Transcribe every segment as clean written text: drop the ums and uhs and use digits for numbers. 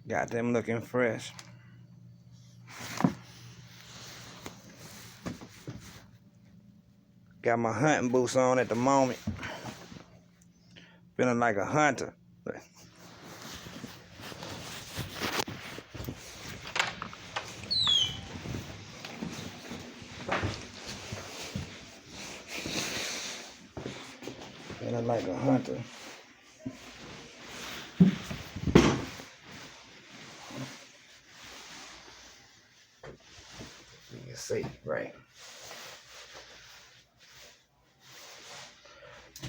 Got them looking fresh. Got my hunting boots on at the moment. Feeling like a hunter. Feeling like a hunter. You can see, right?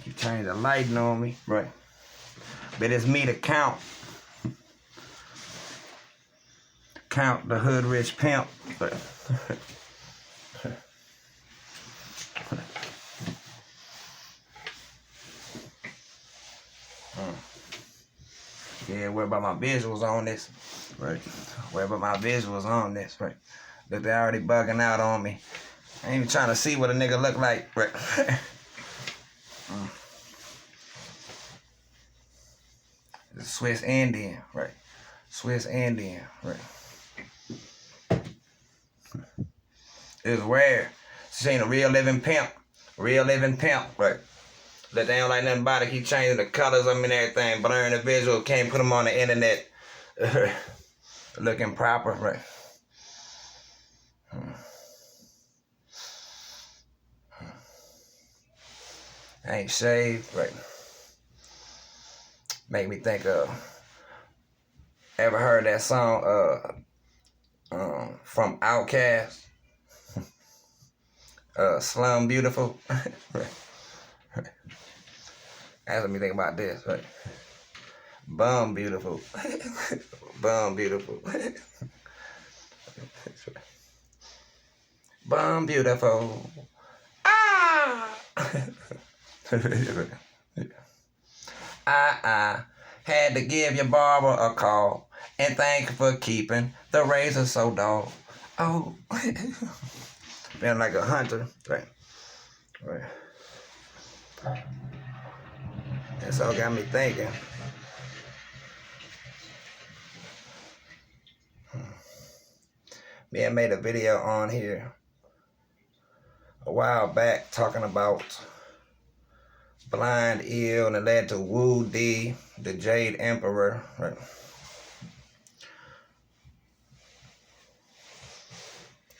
You change the lighting on me, right? But it's me to count the HOODRiCH Pimp. Yeah, worry about my visuals on this, right? Worry about my visuals on this, right? Look, they already bugging out on me. I ain't even trying to see what a nigga look like, right? The Swiss Indian, right? Swiss Indian, right? It's rare. She ain't a real living pimp. Real living pimp, right? That they don't like nothing about it. Keep changing the colors of them and everything. Blurring the visual. Can't put them on the internet. Looking proper, right? I ain't shaved, right? Make me think of, ever heard that song from Outkast? Slum Beautiful. Right. That's what me think about this, right? Bum Beautiful. Bum Beautiful. Bum Beautiful. Ah! I had to give your barber a call and thank you for keeping the razor so dull. Oh, been like a hunter, right? Right. That's all got me thinking. Me, I made a video on here a while back talking about blind ill, and it led to HOODrich, the Jade Emperor, right?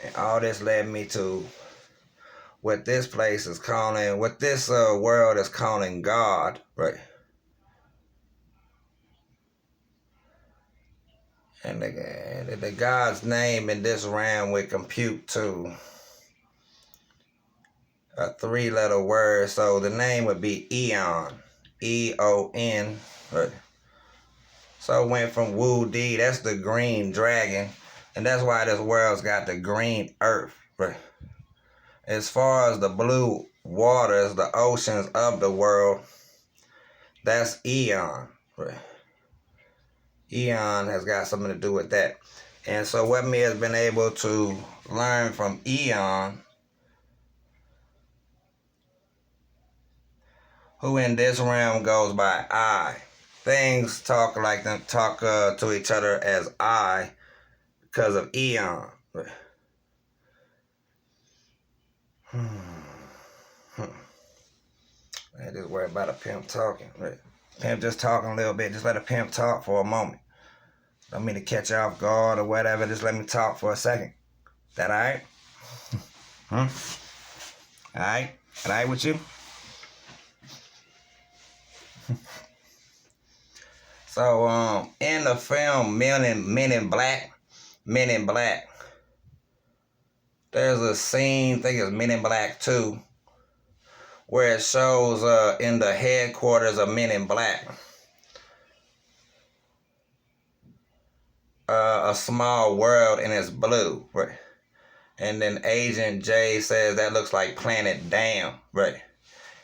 And all this led me to what this place is calling, what this world is calling God, right? And the God's name in this realm would compute to a 3-letter word. So the name would be Eon, E-O-N, right? So it went from HOODrich, that's the green dragon, and that's why this world's got the green earth, right? As far as the blue waters, the oceans of the world, that's Eon, right? Eon has got something to do with that. And so what me has been able to learn from Eon, who in this realm goes by I. Things talk like them, talk to each other as I because of Eon. I just worry about a pimp talking. Pimp just talking a little bit. Just let a pimp talk for a moment. Don't mean to catch you off guard or whatever. Just let me talk for a second. That all right? All right? All right with you? So, in the film Men in Black, there's a scene, I think it's Men in Black 2, where it shows in the headquarters of Men in Black, a small world and it's blue, right? And then Agent J says that looks like Planet Damn, right?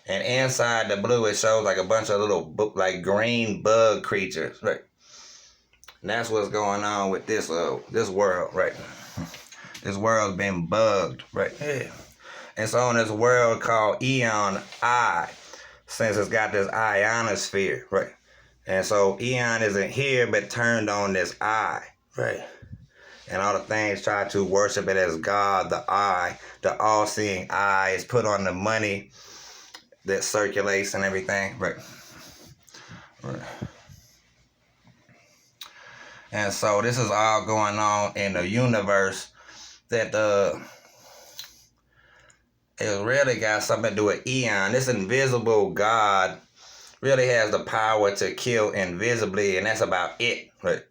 And inside the blue, it shows like a bunch of little like green bug creatures, right? And that's what's going on with this world, right? This world's been bugged, right? Yeah. And so in this world called Eon I, since it's got this ionosphere, right? And so Eon isn't here, but turned on this eye, right? And all the things try to worship it as God, the eye, the all-seeing eye is put on the money that circulates and everything, right? Right. And so this is all going on in the universe that it really got something to do with Eon. This invisible God really has the power to kill invisibly, and that's about it, right?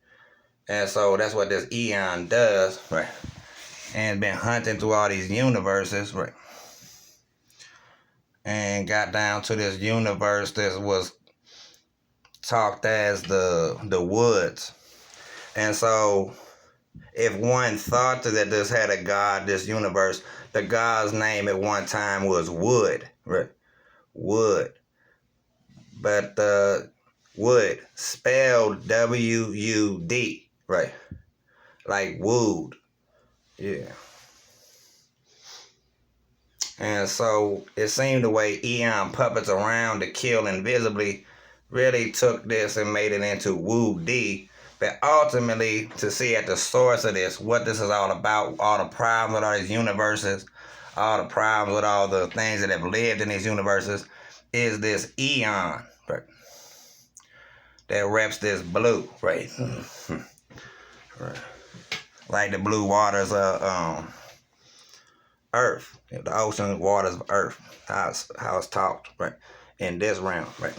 And so that's what this Eon does, right? And been hunting through all these universes, right? And got down to this universe that was talked as the woods. And so if one thought that this had a God, this universe, the God's name at one time was Wood, right? Wood. But Wood, spelled W-U-D, right? Like wood. Yeah. And so it seemed the way Eon puppets around to kill invisibly really took this and made it into Woo-D. But ultimately, to see at the source of this, what this is all about, all the problems with all these universes, all the problems with all the things that have lived in these universes, is this Eon, right? That reps this blue, right? Right. Like the blue waters of Earth, the ocean waters of Earth, how it's talked, right? In this realm, right?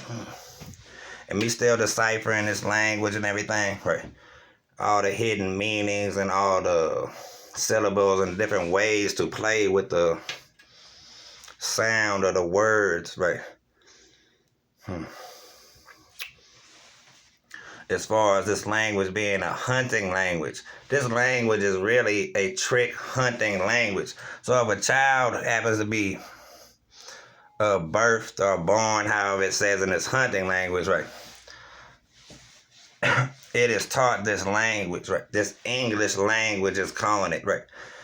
And me still deciphering this language and everything, right? All the hidden meanings and all the syllables and different ways to play with the sound of the words, right? As far as this language being a hunting language, this language is really a trick hunting language. So if a child happens to be birthed or born, however it says in this hunting language, right? It is taught this language, right? This English language is calling it, right?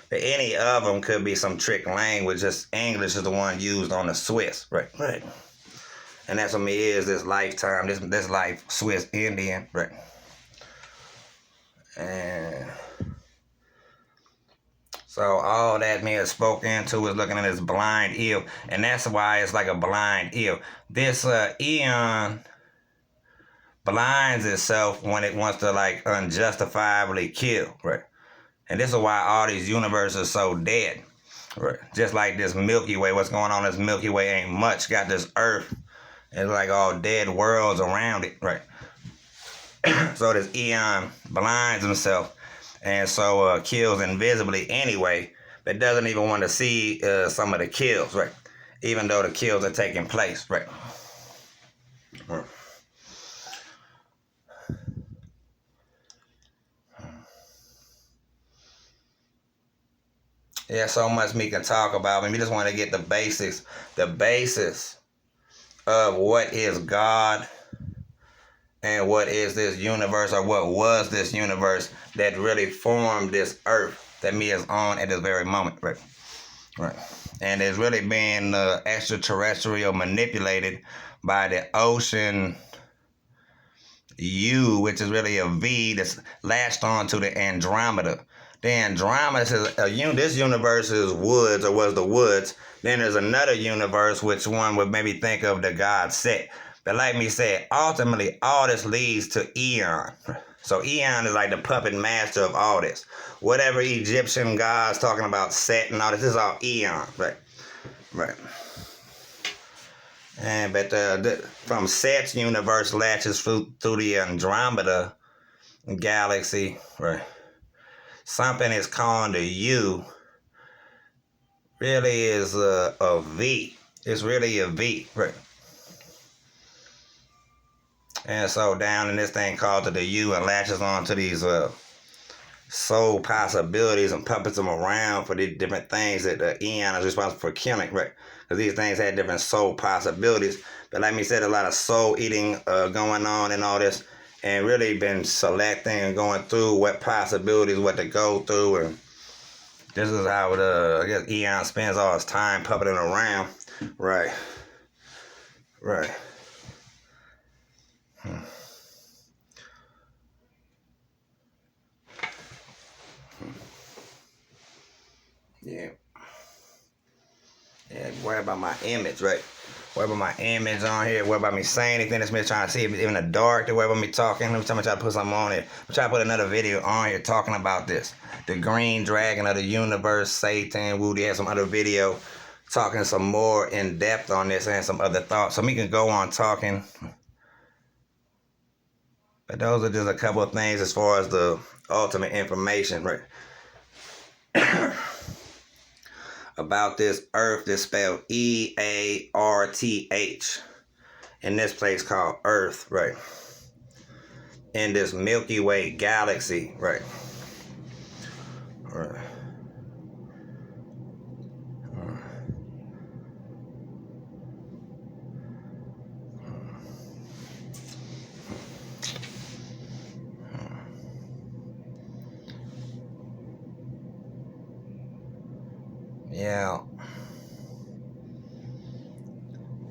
But any of them could be some trick language. Just English is the one used on the Swiss, right? Right. And that's what me is this lifetime, this life, Swiss Indian, right? And so all that me is spoken into is looking at this blind eel. And that's why it's like a blind eel. This Eon blinds itself when it wants to like unjustifiably kill, right? And this is why all these universes are so dead, right? Just like this Milky Way, what's going on in this Milky Way ain't much. Got this Earth, it's like all dead worlds around it, right? So this Eon blinds himself and so kills invisibly anyway, but doesn't even want to see some of the kills, right? Even though the kills are taking place, right? Yeah, so much me can talk about. We just want to get the basis of what is God and what is this universe, or what was this universe that really formed this earth that me is on at this very moment, right? Right. And it's really being extraterrestrial manipulated by the ocean U, which is really a V that's latched onto the Andromeda. The Andromeda is this universe is woods, or was the woods. Then there's another universe, which one would maybe think of the god Set. But like me said, ultimately all this leads to Eon. So Eon is like the puppet master of all this. Whatever Egyptian gods talking about Set and all this is all Eon, right? Right. And but from Set's universe latches through the Andromeda galaxy, right? Something is calling the U really is a V. It's really a V, right? And so down in this thing called the U, and latches on to these soul possibilities and puppets them around for the different things that the Eon is responsible for killing, right? Because these things had different soul possibilities. But like me said, a lot of soul eating going on and all this, and really been selecting and going through what possibilities, what to go through. And this is how I guess Eon spends all his time puppeting around. Right. Right. Yeah. Yeah, worry about my image, right? Worry about my image on here. Worry about me saying anything that's me trying to see if it's in the dark. To worry about me talking. Every time I try to put something on here, I'm trying to put another video on here talking about this. The green dragon of the universe, Satan, Woody had some other video talking some more in depth on this and some other thoughts. So we can go on talking. But those are just a couple of things as far as the ultimate information, right? About this earth that's spelled E-A-R-T-H. In this place called Earth, right? In this Milky Way galaxy, right? Right.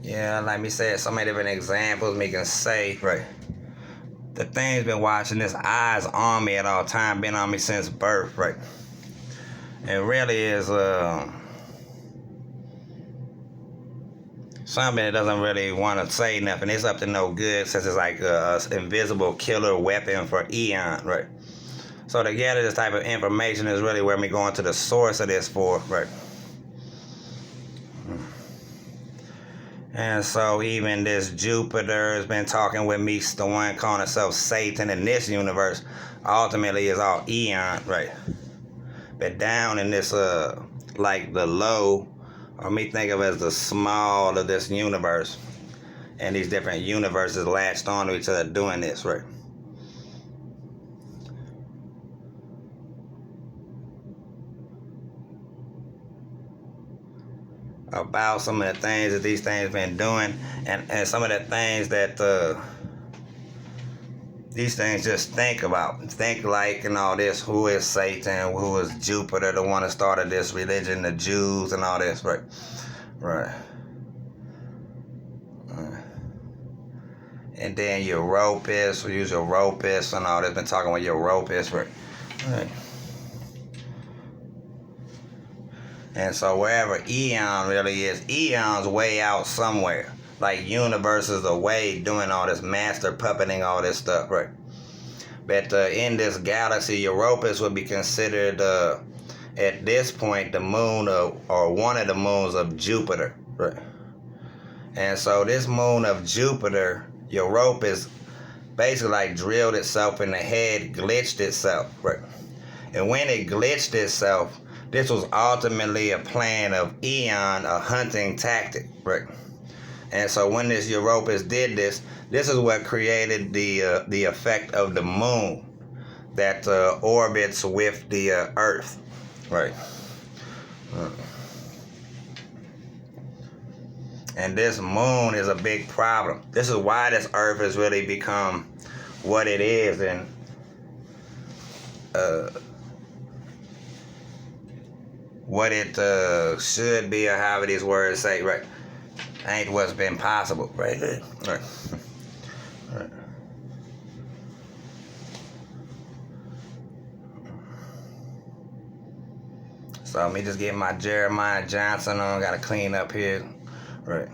Yeah, like me said, so many different examples we can say, right? The thing's been watching this eyes on me at all time, been on me since birth, right? It really is something that doesn't really want to say nothing. It's up to no good since it's like an invisible killer weapon for eon, right? So to gather this type of information is really where we going to the source of this for, right? And so even this Jupiter has been talking with me, the one calling himself Satan in this universe, ultimately is all eon, right? But down in this, like the low, or me think of it as the small of this universe, and these different universes latched onto each other doing this, right? About some of the things that these things been doing, and some of the things that these things just think about, think like, and all this. Who is Satan? Who is Jupiter, the one that started this religion, the Jews, and all this, right? Right. And then Europus, we use Europus and all this. Been talking with Europus, right? Right. And so wherever eon really is, eon's way out somewhere. Like universe is away doing all this master puppeting, all this stuff, right? But in this galaxy, Europus would be considered at this point the moon of, or one of the moons of Jupiter, right? And so this moon of Jupiter, Europus, basically like drilled itself in the head, glitched itself, right? And when it glitched itself, this was ultimately a plan of eon, a hunting tactic, right? And so when this Europus did this, this is what created the effect of the moon that orbits with the Earth, right? And this moon is a big problem. This is why this Earth has really become what it is, and what it should be, or however these words say, right? Ain't what's been possible, right? Right. Right. So let me just get my Jeremiah Johnson on. Gotta clean up here, right?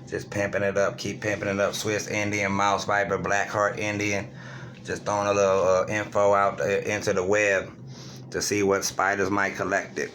Just pimping it up, keep pimping it up. Swiss Indian, Mouse Viper, Blackheart Indian. Just throwing a little info out into the web to see what spiders might collect it.